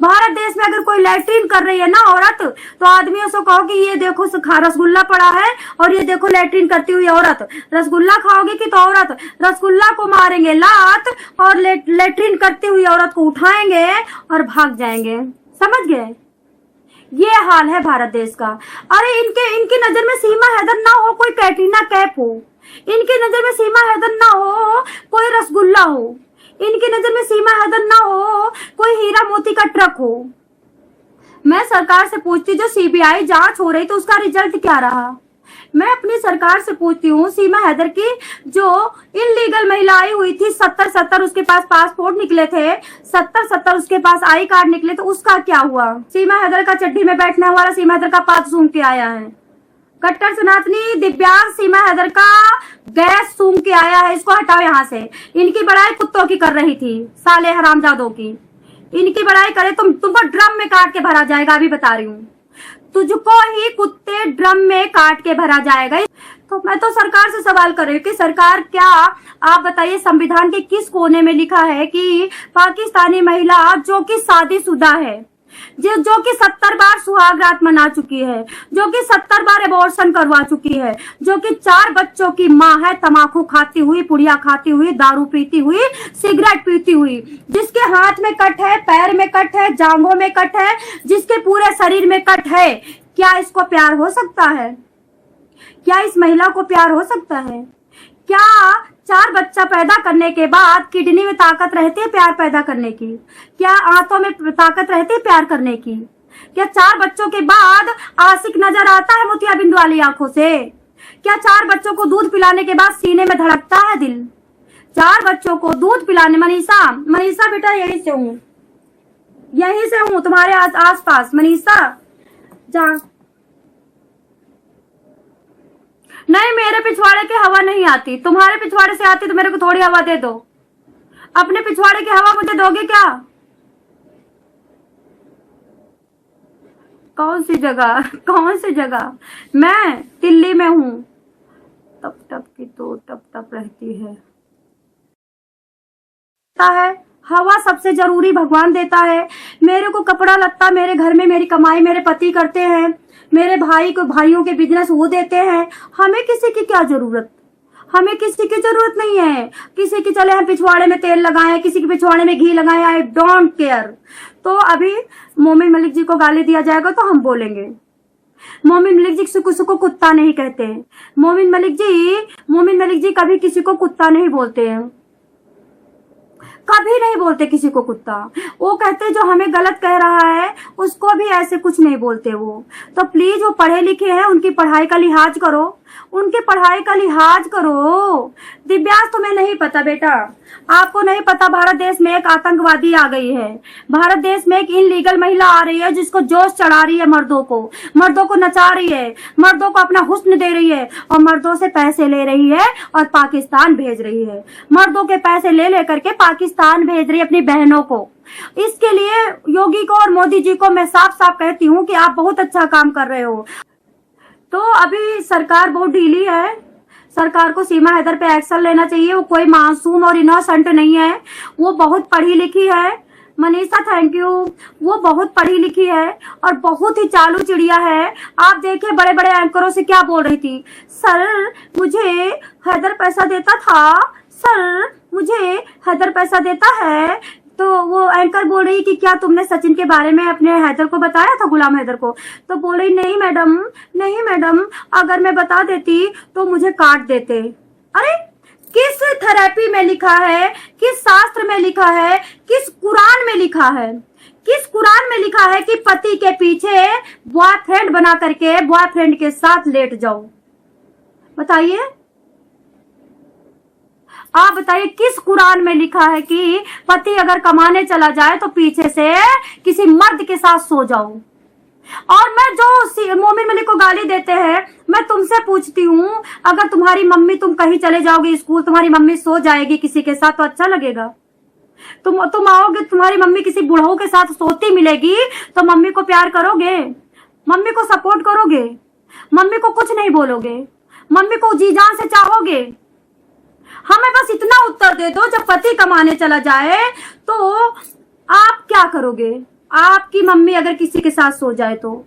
भारत देश में अगर कोई लैट्रिन कर रही है ना औरत, तो आदमियों से कहो कि ये देखो रसगुल्ला पड़ा है और ये देखो लैट्रिन करती हुई औरत। रसगुल्ला खाओगे कि तो औरत रसगुल्ला को मारेंगे लात और लैट्रिन करती हुई औरत को उठाएंगे और भाग जाएंगे। समझ गए? ये हाल है भारत देश का। अरे इनकी नजर में सीमा हैदर ना हो, कोई कैटरीना कैफ हो। इनकी नजर में सीमा हैदर ना हो, कोई रसगुल्ला हो। इनकी नजर में सीमा हैदर ना हो, कोई हीरा मोती का ट्रक हो। मैं सरकार से पूछती, जो सीबीआई जांच हो रही तो उसका रिजल्ट क्या रहा? मैं अपनी सरकार से पूछती हूँ, सीमा हैदर की जो इनलीगल महिला आई हुई थी, 70 उसके पास पासपोर्ट निकले थे, 70 उसके पास आई कार्ड निकले, तो उसका क्या हुआ? सीमा हैदर का चड्डी में बैठने वाला सीमा हैदर का पात सूंघ के आया है। कट्टर सनातनी दिव्यांग सीमा हैदर का गैस सूंघ के आया है। इसको हटाओ यहाँ से। इनकी बड़ाई कुत्तों की कर रही थी, साले हरामजादों की। इनकी बड़ाई करे तुमको ड्रम में काट के भरा जाएगा, अभी बता रही हूँ। तुझको ही कुत्ते ड्रम में काट के भरा जाएगा। तो मैं तो सरकार से सवाल कर रही हूँ कि सरकार, क्या आप बताइए, संविधान के किस कोने में लिखा है कि पाकिस्तानी महिला जो कि शादीशुदा है, जो कि 70 बार सुहाग रात मना चुकी है, जो कि 70 बार एबॉर्शन करवा चुकी है, जो कि 4 बच्चों की माँ है, तम्बाकू खाती हुई, पुड़िया खाती हुई, दारू पीती हुई, सिगरेट पीती हुई, जिसके हाथ में कट है, पैर में कट है, जांघों में कट है, जिसके पूरे शरीर में कट है, क्या इसको प्यार हो सकता है? क्या इस महिला को प्यार हो सकता है? क्या 4 बच्चा पैदा करने के बाद किडनी में ताकत रहती है प्यार पैदा करने की? क्या आंतों में ताकत रहती है प्यार करने की? क्या 4 बच्चों के बाद आशिक नजर आता है मोतियाबिंद वाली आंखों से? क्या 4 बच्चों को दूध पिलाने के बाद सीने में धड़कता है दिल? 4 बच्चों को दूध पिलाने, मनीषा बेटा यहीं से हूँ तुम्हारे आस पास। मनीषा जा। नहीं, मेरे पिछवाड़े की हवा नहीं आती, तुम्हारे पिछवाड़े से आती तो मेरे को थोड़ी हवा दे दो। अपने पिछवाड़े की हवा मुझे दोगे क्या? कौन सी जगह? मैं दिल्ली में हूँ। तप तप की तो तप तप रहती है। हवा सबसे जरूरी भगवान देता है। मेरे को कपड़ा लत्ता मेरे घर में मेरी कमाई मेरे पति करते हैं, मेरे भाइयों के बिजनेस वो देते हैं। हमें किसी की क्या जरूरत? हमें किसी की जरूरत नहीं है। किसी की चले हम पिछवाड़े में तेल लगाएं, किसी के पिछवाड़े में घी लगाएं, आई डोंट केयर। तो अभी मोमिन मलिक जी को गाली दिया जाएगा तो हम बोलेंगे। मोमिन मलिक जी किसी को कुत्ता नहीं कहते हैं। मोमिन मलिक जी कभी किसी को कुत्ता नहीं बोलते हैं, कभी नहीं बोलते किसी को कुत्ता। वो कहते जो हमें गलत कह रहा है उसको भी ऐसे कुछ नहीं बोलते वो। तो प्लीज, वो पढ़े लिखे हैं, उनकी पढ़ाई का लिहाज करो, दिव्यांश तुम्हें नहीं पता बेटा, आपको नहीं पता भारत देश में एक आतंकवादी आ गई है। भारत देश में एक इनलीगल महिला आ रही है जिसको जोश चढ़ा रही है, मर्दों को नचा रही है, मर्दों को अपना हुस्न दे रही है और मर्दों से पैसे ले रही है और पाकिस्तान भेज रही है। मर्दों के पैसे ले लेकर के पाकिस्तान भेज रही है अपनी बहनों को। इसके लिए योगी को और मोदी जी को मैं साफ साफ कहती हूँ कि आप बहुत अच्छा काम कर रहे हो। तो अभी सरकार बहुत ढीली है। सरकार को सीमा हैदर पे एक्शन लेना चाहिए। वो कोई मासूम और इनोसेंट नहीं है, वो बहुत पढ़ी लिखी है। Manisha thank you. वो बहुत पढ़ी लिखी है और बहुत ही चालू चिड़िया है। आप देखिए बड़े बड़े एंकरों से क्या बोल रही थी, सर मुझे हैदर पैसा देता था, सर मुझे हैदर पैसा देता है। तो वो एंकर बोल रही कि क्या तुमने सचिन के बारे में अपने हैदर को बताया था, गुलाम हैदर को? तो बोल रही नहीं मैडम, अगर मैं बता देती तो मुझे काट देते। अरे किस थेरेपी में लिखा है, किस शास्त्र में लिखा है, किस कुरान में लिखा है कि पति के पीछे बॉयफ्रेंड बना करके बॉयफ्रेंड के साथ लेट जाओ? बताइए, आप बताइए किस कुरान में लिखा है कि पति अगर कमाने चला जाए तो पीछे से किसी मर्द के साथ सो जाओ? और मैं जो मोमिन मलिक को गाली देते हैं, मैं तुमसे पूछती हूँ, अगर तुम्हारी मम्मी, तुम कहीं चले जाओगे स्कूल, तुम्हारी मम्मी सो जाएगी किसी के साथ तो अच्छा लगेगा? तुम आओगे, तुम्हारी मम्मी किसी बुढ़ऊ के साथ सोती मिलेगी तो मम्मी को प्यार करोगे, मम्मी को सपोर्ट करोगे, मम्मी को कुछ नहीं बोलोगे, मम्मी को जी जान से चाहोगे? हमें बस इतना उत्तर दे दो, जब पति कमाने चला जाए तो आप क्या करोगे? आपकी मम्मी अगर किसी के साथ सो जाए तो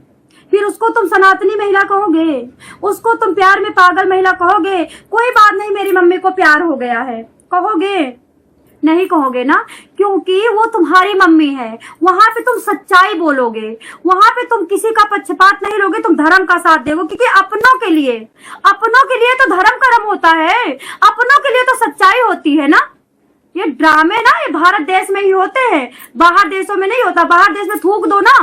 फिर उसको तुम सनातनी महिला कहोगे, उसको तुम प्यार में पागल महिला कहोगे? कोई बात नहीं, मेरी मम्मी को प्यार हो गया है कहोगे? नहीं कहोगे ना, क्योंकि वो तुम्हारी मम्मी है। वहां पे तुम सच्चाई बोलोगे, वहां पे तुम किसी का पक्षपात नहीं लोगे, तुम धर्म का साथ दोगे, क्योंकि अपनों के लिए तो धर्म कर्म होता है, अपनों के लिए तो सच्चाई होती है ना। ये ड्रामे ना ये भारत देश में ही होते हैं, बाहर देशों में नहीं होता। बाहर देश में थूक दो ना,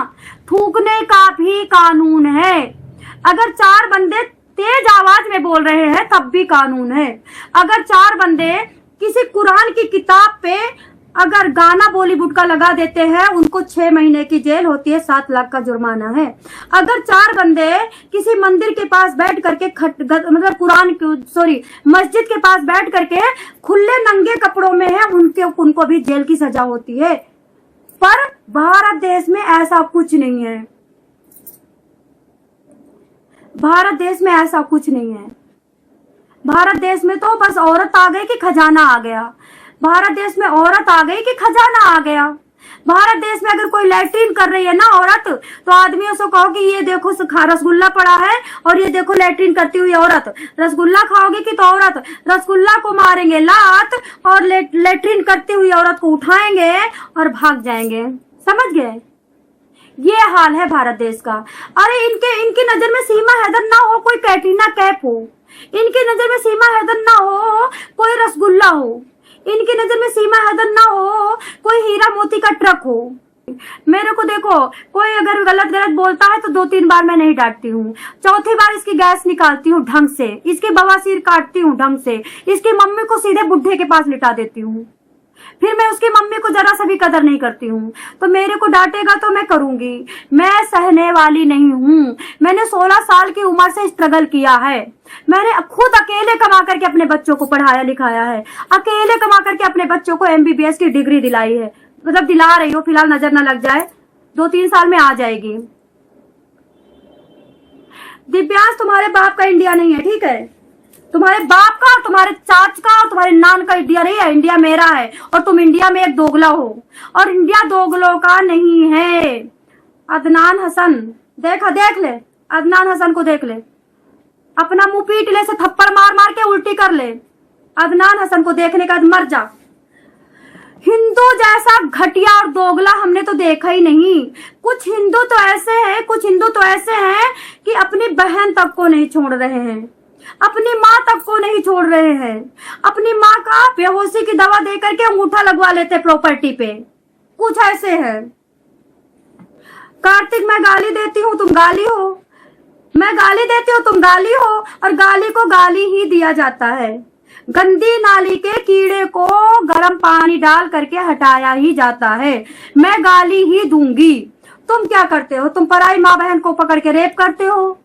थूकने का भी कानून है। अगर 4 बंदे तेज आवाज में बोल रहे हैं तब भी कानून है। अगर 4 बंदे किसी कुरान की किताब पे अगर गाना बॉलीवुड का लगा देते हैं, उनको 6 महीने की जेल होती है, 7 लाख का जुर्माना है। अगर 4 बंदे किसी मंदिर के पास बैठ करके मतलब मस्जिद के पास बैठ करके खुले नंगे कपड़ों में है, उनको भी जेल की सजा होती है। पर भारत देश में ऐसा कुछ नहीं है, भारत देश में ऐसा कुछ नहीं है। भारत देश में तो बस औरत आ गई कि खजाना आ गया, भारत देश में औरत आ गई कि खजाना आ गया। भारत देश में अगर कोई लैट्रिन कर रही है ना औरत, तो आदमियों से कहो कि ये देखो रसगुल्ला पड़ा है और ये देखो लैट्रिन करती हुई औरत। रसगुल्ला खाओगे कि तो औरत, रसगुल्ला को मारेंगे लात और लैट्रिन करती हुई औरत को उठाएंगे और भाग जाएंगे। समझ गए? ये हाल है भारत देश का। अरे इनकी नजर में सीमा हैदर ना हो कोई कैटरीना कैफ हो, इनकी नजर में सीमा हैदर ना हो कोई रसगुल्ला हो, इनकी नजर में सीमा हैदर ना हो कोई हीरा मोती का ट्रक हो। मेरे को देखो, कोई अगर गलत बोलता है तो 2-3 बार मैं नहीं डांटती हूँ, 4थी बार इसकी गैस निकालती हूँ ढंग से, इसके बवासीर काटती हूँ ढंग से, इसकी मम्मी को सीधे बुढ़े के पास लिटा देती हूँ। फिर मैं उसकी मम्मी को जरा सा भी कदर नहीं करती हूँ। तो मेरे को डांटेगा तो मैं करूंगी, मैं सहने वाली नहीं हूँ। मैंने 16 साल की उम्र से स्ट्रगल किया है, मैंने खुद अकेले कमा करके अपने बच्चों को पढ़ाया लिखाया है, अकेले कमा करके अपने बच्चों को MBBS की डिग्री दिलाई है, मतलब दिला रही हो, फिलहाल नजर न लग जाए, 2-3 साल में आ जाएगी। दिव्यांश तुम्हारे बाप का इंडिया नहीं है, ठीक है? तुम्हारे बाप का, तुम्हारे चाच का और तुम्हारे नान का इंडिया नहीं है, इंडिया मेरा है। और तुम इंडिया में एक दोगला हो, और इंडिया दोगलों का नहीं है। अदनान हसन देख ले, अदनान हसन को देख ले, अपना मुंह पीट ले, से थप्पड़ मार मार के उल्टी कर ले। अदनान हसन को देखने का मर जा। हिंदू जैसा घटिया और दोगला हमने तो देखा ही नहीं। कुछ हिंदू तो ऐसे हैं कि अपनी बहन तक को नहीं छोड़ रहे हैं, अपनी माँ तक को नहीं छोड़ रहे हैं, अपनी माँ का बेहोशी की दवा देकर के अंगूठा लगवा लेते प्रॉपर्टी पे। कुछ ऐसे है। कार्तिक, मैं गाली देती हूँ तुम गाली हो, मैं गाली देती हूँ तुम गाली हो, और गाली को गाली ही दिया जाता है। गंदी नाली के कीड़े को गर्म पानी डाल करके हटाया ही जाता है। मैं गाली ही दूंगी। तुम क्या करते हो? तुम पराई माँ बहन को पकड़ के रेप करते हो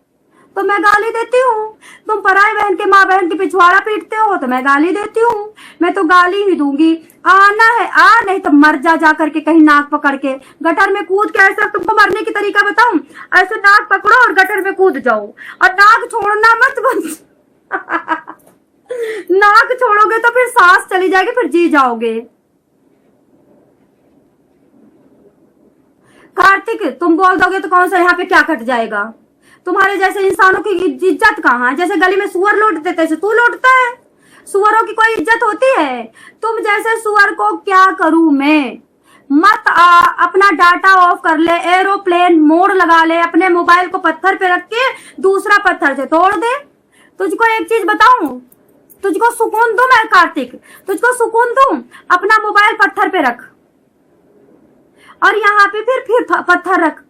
तो मैं गाली देती हूँ। तुम पराई बहन के माँ बहन की पिछवाड़ा पीटते हो तो मैं गाली देती हूँ। मैं तो गाली ही दूंगी। आना है आ, नहीं तो मर जा करके कहीं नाक पकड़ के गटर में कूद के। ऐसा तुमको मरने की तरीका बताऊं? ऐसे नाक पकड़ो और गटर में कूद जाओ, और नाक छोड़ना मत नाक छोड़ोगे तो फिर सांस चली जाएगी, फिर जी जाओगे। कार्तिक, तुम बोल दोगे तो कौन सा यहाँ पे क्या कट जाएगा? तुम्हारे जैसे इंसानों की इज्जत कहाँ है? जैसे गली में सुअर लौटते तैसे तू लौटता है। सुअरों की कोई इज्जत होती है? तुम जैसे सुअर को क्या करूं मैं? मत आ, अपना डाटा ऑफ कर ले, एरोप्लेन मोड लगा ले, अपने मोबाइल को पत्थर पे रख के दूसरा पत्थर से तोड़ दे। तुझको एक चीज बताऊं, तुझको सुकून दूं मैं कार्तिक, तुझको सुकून दूं, अपना मोबाइल पत्थर पे रख और यहाँ पे फिर पत्थर रख।